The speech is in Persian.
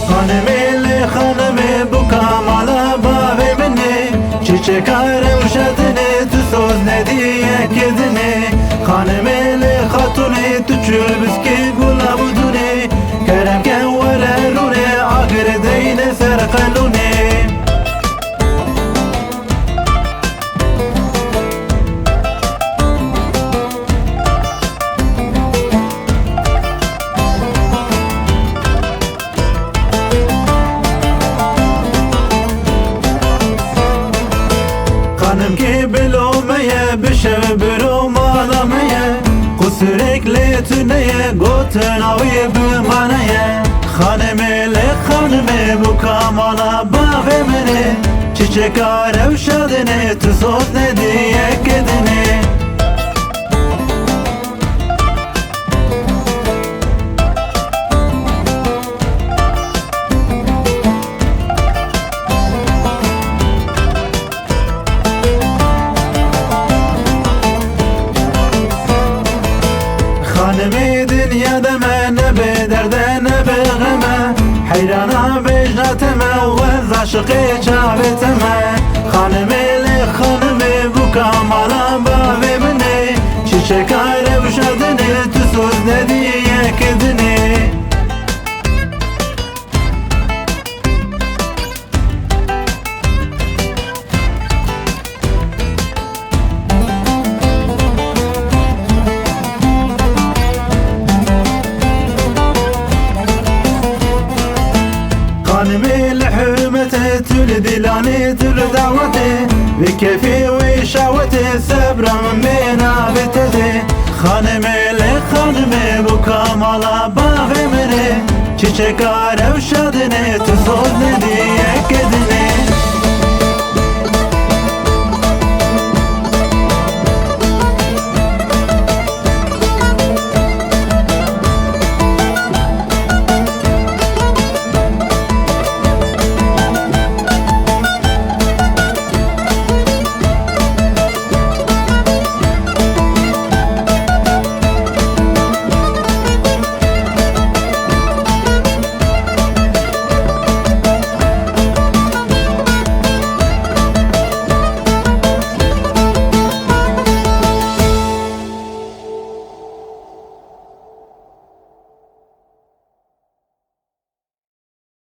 خانمی خانمی بو کامالا باوی منی چیچکارم شدنی تو سوز ندیه کدنی خانمی خاتونی تو چول بسکی گولا بودونی کرم که وره رونه آگر دین سر قلونی خانم کی بلومه بشه برو مالامه قصرک لیتونه گوتناوی بمانه خانمه بو کامالا باوی منه چیچکاره و شدنه تو سوز ندیه کدنه خانمی دنیا دمه نبه درده نبه غمه حیرانا بجنتمه و از عشقی چاوتمه خانمی بو کامالا باوی منه چیچکاره بشدنه تو سوز ندیه کدنه خانمي لحرمته تل دلاني تل دعوته بكيفي وشاوته صبر من عبتته خانمي بو كامالا باغي مني چيچكاره و شدنه تو سوز ندیه کدنه